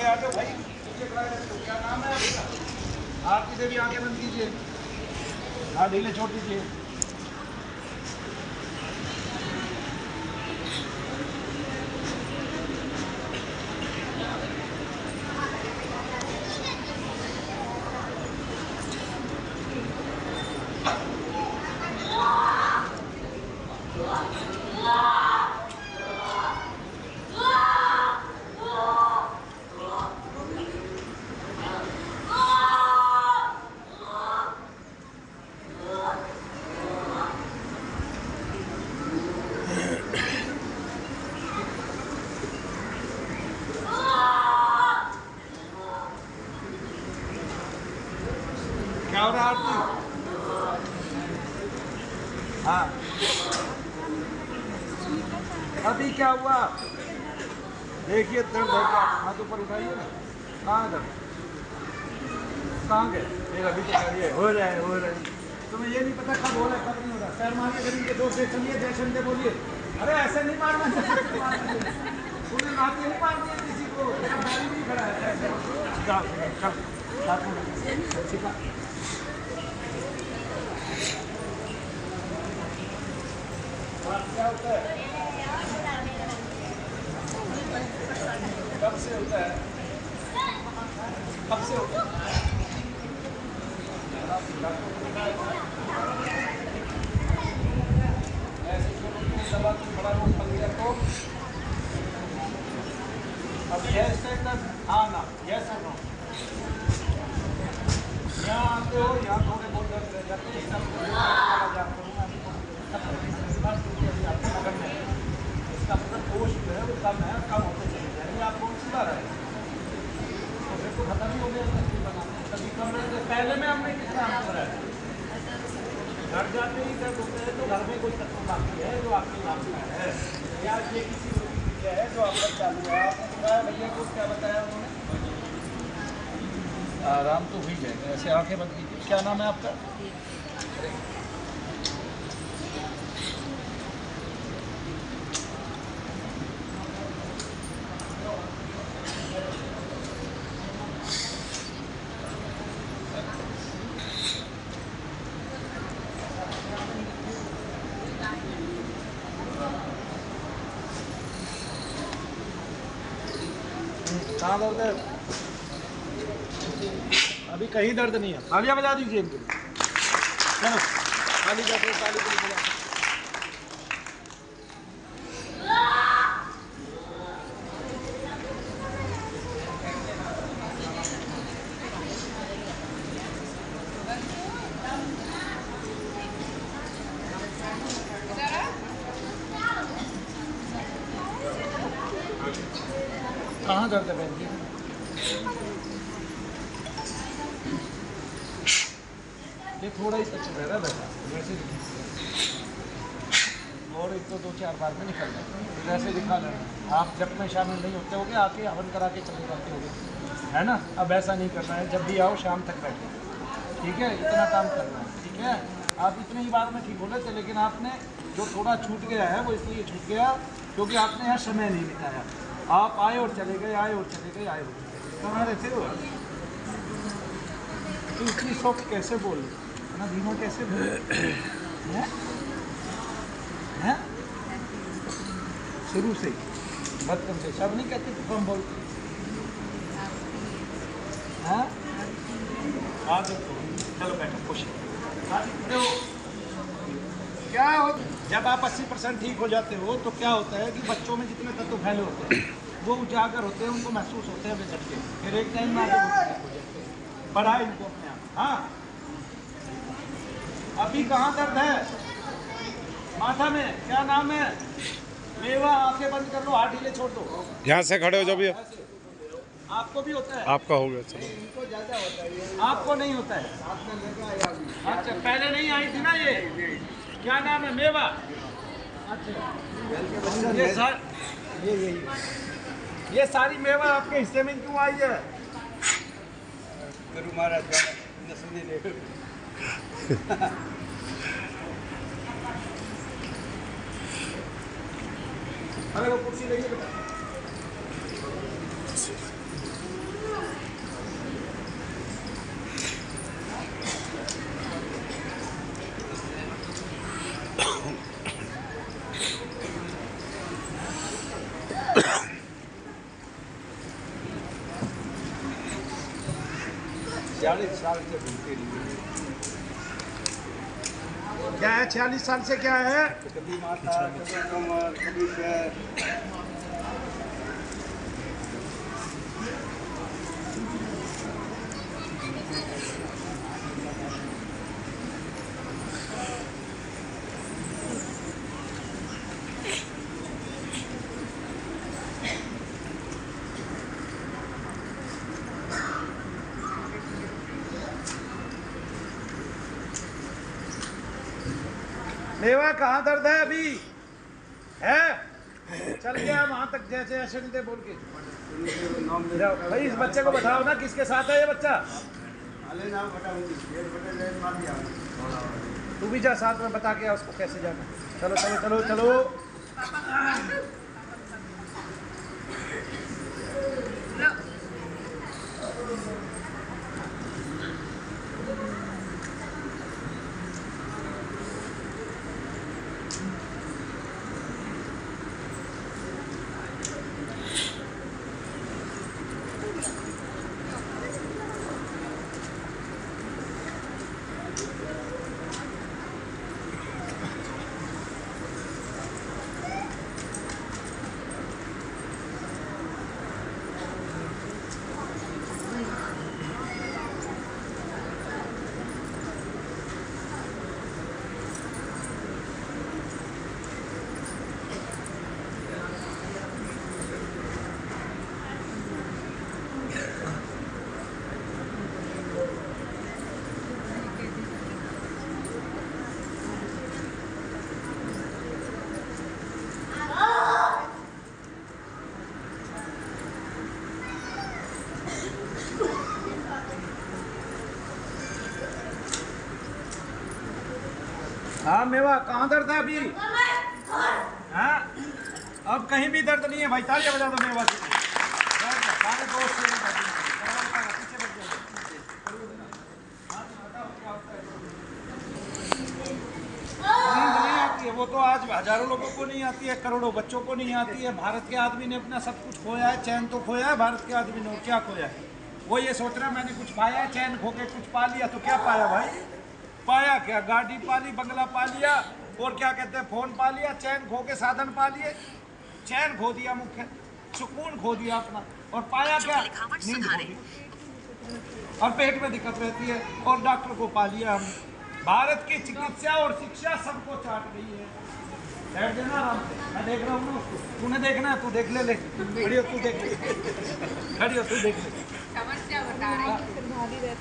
आगे आ जाओ भाई। क्या नाम है आपका? आप किसे भी आगे बंद कीजिए। हाँ ढीले छोड़ दीजिए। क्या हो रहा है आरती? हाँ अभी क्या हुआ? देखिए दर्द है क्या? हाथ ऊपर उठाइए ना। कहाँ दर्द? कहाँ गए? फिर अभी तो करिए हो रहा है। तुम्हें ये नहीं पता कब हो रहा है कब नहीं हो रहा। पैर मारिए गरीब के दोस्त से, चलिए जय शंकर बोलिए। अरे ऐसे नहीं मारना, उन्हें नाते नहीं मार दिया किसी को, गाड़ी नहीं खड़ा है ऐसे। क्या होता है? कब से होता है? कब से होता है? ऐसे दबा के बड़ा रोड पकड़ को। अब यस से तक आना, यस और नो। यहाँ आते हो, यहाँ थोड़े बहुत दर्द रह जाते हैं। इसका मतलब कोश जो है वो कम है, कम होते चले जाएंगे, आपको सुधार है तो फिर तो खत्म ही हो गया। कभी कम रहते पहले में हमने कितना अंतर है। घर जाते ही दर्द होते हैं तो घर में कोई तत्व बाकी है जो आपके नाम का है, या ये किसी रोगी है जो आपका चालू है। आपने बताया भैया को, क्या बताया उन्होंने? आराम तो हुई जाएगा। ऐसे आंखें बंद कीजिए। क्या नाम है आपका? कहाँ दर्द है? अभी कहीं दर्द नहीं है। तालियां बजा दीजिए इनके लिए। चलो ताली बजाओ, ताली बजाओ। कहाँ दर्द है बहन जी? ये थोड़ा ही सच रह रहा है बेटा, वैसे और एक तो 2-4 बार में निकल जाए, वैसे दिखा लेना। आप जब में शामिल नहीं होते होगे, आके हवन करा के चले जाते होगे, है ना? अब ऐसा नहीं करना है, जब भी आओ शाम तक बैठे, ठीक है? इतना काम करना है, ठीक है? आप इतनी ही बार में ठीक हो गए थे, लेकिन आपने जो थोड़ा छूट गया है वो इसलिए छूट गया क्योंकि आपने यहाँ समय नहीं बिताया। आप आए और चले गए, आए और चले गए, आए और चले गए। कहाँ रहते हो? तो इतनी सॉफ्ट कैसे बोल रहे, इतना धीमा कैसे बोल हैं? हैं? शुरू से ही बचपन से सब नहीं कहते तो कम बोलते हैं? आदत हो। चलो बैठो, खुश क्या हो? जब आप 80% ठीक हो जाते हो तो क्या होता है कि बच्चों में जितने तत्व फैले होते हैं वो उजागर होते हैं, उनको महसूस होते हैं वे झटके, फिर एक टाइम में आगे ठीक हो जाते हैं। बढ़ाए इनको अपने आप। हाँ अभी कहाँ दर्द है? माथा में। क्या नाम है? मेवा। आंखें बंद कर लो, हाथ ढीले छोड़ दो। यहाँ से खड़े हो जब। ये आपको भी होता है? आपका हो गया। चलो इनको ज्यादा होता है, आपको नहीं होता है। अच्छा पहले नहीं आई थी ना ये? क्या नाम है? मेवा। अच्छा ये सारी मेवा आपके हिस्से में क्यों आई है? गुरु महाराज अरे वो कुर्सी लेंगे बेटा। 46 साल से घूमते रहिए। क्या है 46 साल से क्या है? कभी माता, कभी कमर, कभी पैर। मेवा कहाँ दर्द है अभी? है? चल गया वहां तक जैसे ऐसे नहीं थे बोल के। भाई इस बच्चे को बताओ ना किसके साथ है ये बच्चा? तू भी जा साथ में बता के आ उसको कैसे जाना। चलो चलो चलो चलो। हाँ मेवा कहाँ दर्द है अभी? हाँ अब कहीं भी दर्द नहीं है भाई। तालियां बजा दो मेवा की। सारे दोस्त नींद नहीं आती है। वो तो आज हजारों लोगों को नहीं आती है, करोड़ों बच्चों को नहीं आती है। भारत के आदमी ने अपना सब कुछ खोया है। चैन तो खोया है भारत के आदमी ने। और क्या खोया है? वो ये सोच रहा मैंने कुछ पाया है। चैन खो के कुछ पा लिया तो क्या पाया भाई? पाया क्या? गाड़ी पा ली, बंगला पा लिया, और क्या कहते हैं फोन पा लिया। चैन खो के साधन पा लिए। चैन खो दिया, मुख्य सुकून खो दिया अपना। और पाया क्या? नींद खो दी। और पेट में दिक्कत रहती है। और डॉक्टर को पा लिया हम। भारत की चिकित्सा और शिक्षा सबको चाट गई है। बैठ जाना आराम से। मैं देख रहा हूँ ना उसको। तूने देखना है? तू देख ले। ले खड़ी हो, तू देख ले। खड़ी हो, तू देख ले। समस्या बता रही है।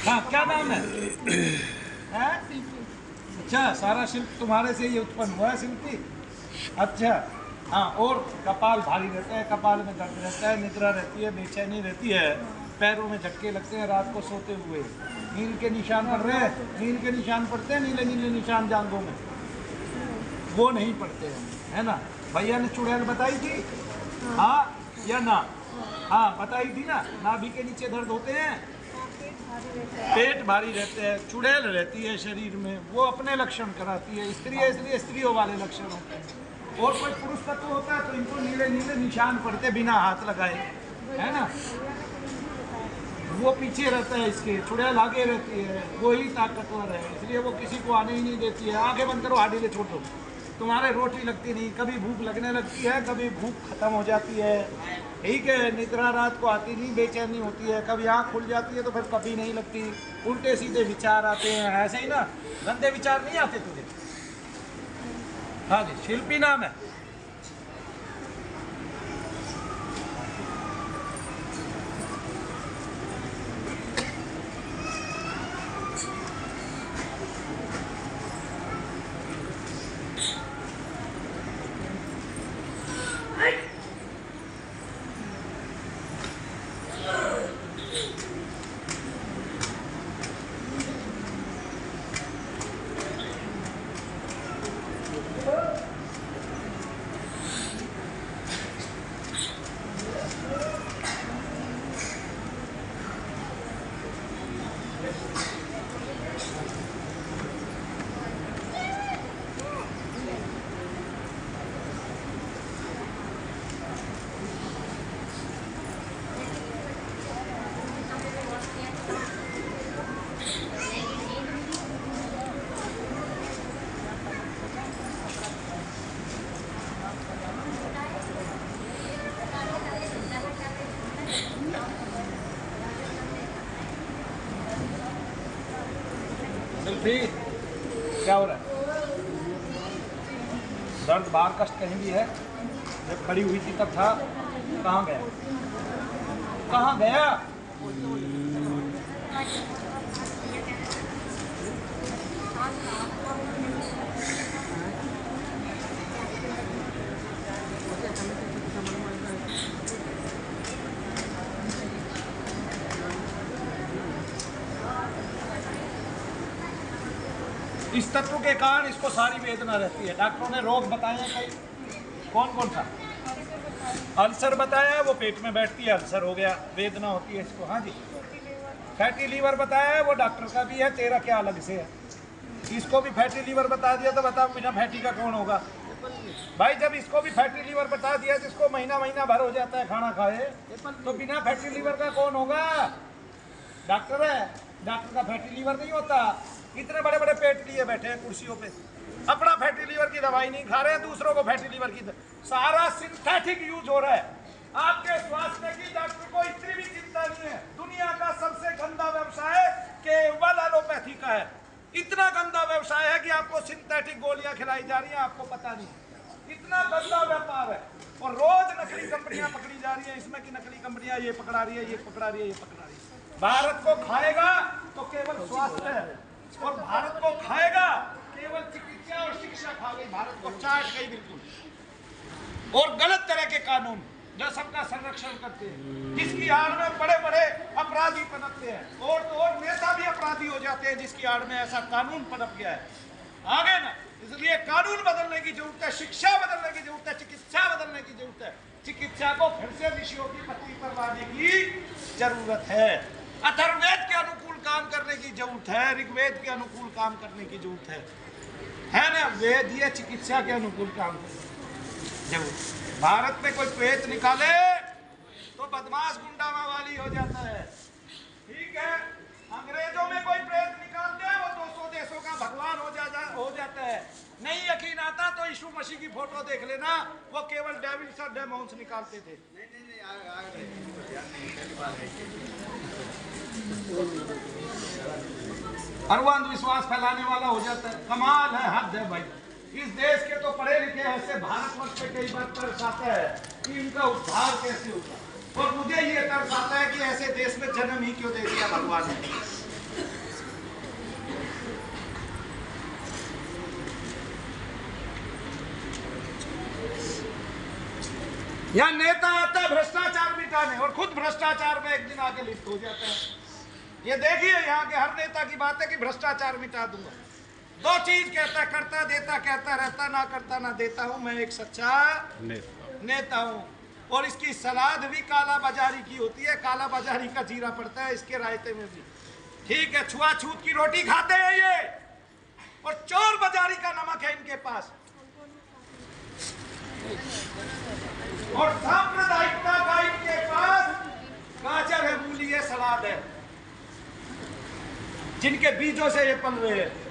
हाँ क्या नाम है? अच्छा सारा शिल्प तुम्हारे से ही उत्पन्न हुआ है शिल्पी। अच्छा हाँ। और कपाल भारी रहता है, कपाल में दर्द रहता है, निद्रा रहती है, बेचैनी रहती है, पैरों में झटके लगते हैं रात को सोते हुए। नील के निशान पड़ रहे हैं। नील के निशान पड़ते हैं, नीले नीले निशान जांघों में। वो नहीं पड़ते हैं, है ना? भैया ने चुड़ैल बताई थी हाँ या ना? हाँ बताई थी ना। नाभि के नीचे दर्द होते हैं, पेट भारी रहते हैं, चुड़ैल रहती है शरीर में। वो अपने लक्षण कराती है। स्त्री है इसलिए स्त्रियों वाले लक्षण होते हैं। और कोई पुरुष तत्व होता है तो इनको नीले नीले निशान पड़ते बिना हाथ लगाए, है ना? वो पीछे रहता है इसके, चुड़ैल आगे रहती है। वो ही ताकतवर है, इसलिए वो किसी को आने ही नहीं देती है। आंखें बंद करो, हाडीले छोड़ दो। तुम्हारे रोटी लगती नहीं, कभी भूख लगने लगती है, कभी भूख खत्म हो जाती है। ठीक है, निद्रा रात को आती नहीं, बेचैनी होती है, कभी आँख खुल जाती है तो फिर कभी नहीं लगती। उल्टे सीधे विचार आते हैं, ऐसे ही ना? गंदे विचार नहीं आते तुझे? हाँ जी, शिल्पी नाम है। कुल्फी क्या हो रहा है? दर्द बाहर कष्ट कहीं भी है? जब खड़ी हुई थी तब था, कहाँ गया? कहाँ गया? इस तत्व के कारण इसको सारी वेदना रहती है। डॉक्टरों ने रोग बताए हैं कई, कौन कौन सा? अल्सर बताया है, वो पेट में बैठती है, अल्सर हो गया, वेदना होती है इसको। हाँ जी। फैटी लीवर बताया है, वो डॉक्टर का भी है, तेरा क्या अलग से है? इसको भी फैटी लीवर बता दिया तो बताओ बिना फैटी का कौन होगा भाई? जब इसको भी फैटी लीवर बता दिया, जिसको महीना महीना भर हो जाता है खाना खाए, तो बिना फैटी लीवर का कौन होगा? डॉक्टर है, डॉक्टर का फैटी लीवर नहीं होता। इतने बड़े बड़े पेट लिए बैठे हैं कुर्सियों पे, अपना फैटी लीवर की दवाई नहीं खा रहे हैं, दूसरों को फैटी लीवर की सारा सिंथेटिक यूज हो रहा है। आपके स्वास्थ्य की डॉक्टर को इतनी भी चिंता नहीं है। दुनिया का सबसे गंदा व्यवसाय केवल एलोपैथी का है। इतना गंदा व्यवसाय है कि आपको सिंथेटिक गोलियां खिलाई जा रही हैं, आपको पता नहीं। इतना गंदा व्यापार है, और रोज नकली कंपनियां पकड़ी जा रही है। इसमें की नकली कंपनियां ये पकड़ा रही है, ये पकड़ा रही है, ये पकड़ा रही है। भारत को खाएगा तो केवल स्वास्थ्य है, और भारत को खाएगा केवल चिकित्सा और शिक्षा खा गई, भारत को चाट गई बिल्कुल। और गलत तरह के कानून जो सबका संरक्षण करते हैं, जिसकी आड़ में बड़े बड़े अपराधी पनपते हैं, और तो और नेता भी अपराधी हो जाते हैं जिसकी आड़ में ऐसा कानून पनप गया है। आगे ना, इसलिए कानून बदलने की जरूरत है, शिक्षा बदलने की जरूरत है, चिकित्सा बदलने की जरूरत है। चिकित्सा को फिर से विषयों की पत्ती पर लाने की जरूरत है। अथर्ववेद के अनुकूल काम करने की जरूरत है, ऋग्वेद के अनुकूल काम करने की जरूरत है ना? वेद ये चिकित्सा के अनुकूल काम जरूरत। भारत में कोई प्रेत निकाले तो बदमाश गुंडामा वाली हो जाता है, ठीक है? अंग्रेजों में कोई प्रेत निकालते हैं, वो 200 देशों का भगवान हो जाता है। नहीं यकीन आता तो यीशु मसीह की फोटो देख लेना, वो केवल डेविल्स और डेमोन्स निकालते थे। और वो अंधविश्वास फैलाने वाला हो जाता है। कमाल है, हद है भाई। इस देश के तो पढ़े लिखे ऐसे भारतवर्ष पे कई बार तरस आता है कि इनका उद्धार कैसे होगा, और मुझे ये तरस आता है कि ऐसे देश में जन्म ही क्यों दे दिया भगवान ने। यहाँ नेता आता है भ्रष्टाचार मिटाने, और खुद भ्रष्टाचार में एक दिन आके लिप्त हो जाता है। ये देखिए यहाँ के हर नेता की बात है कि भ्रष्टाचार मिटा दूंगा। दो चीज कहता, करता देता कहता रहता, ना करता ना देता हूं, मैं एक सच्चा नेता हूं। और इसकी सलाद भी काला बाजारी की होती है, काला बाजारी का जीरा पड़ता है इसके रायते में भी, ठीक है? छुआछूत की रोटी खाते हैं ये, और चोर बाजारी का नमक है इनके पास, और सांप्रदायिकता का इनके पास गाजर है, मूली है, सलाद है, जिनके बीजों से ये पल रहे हैं।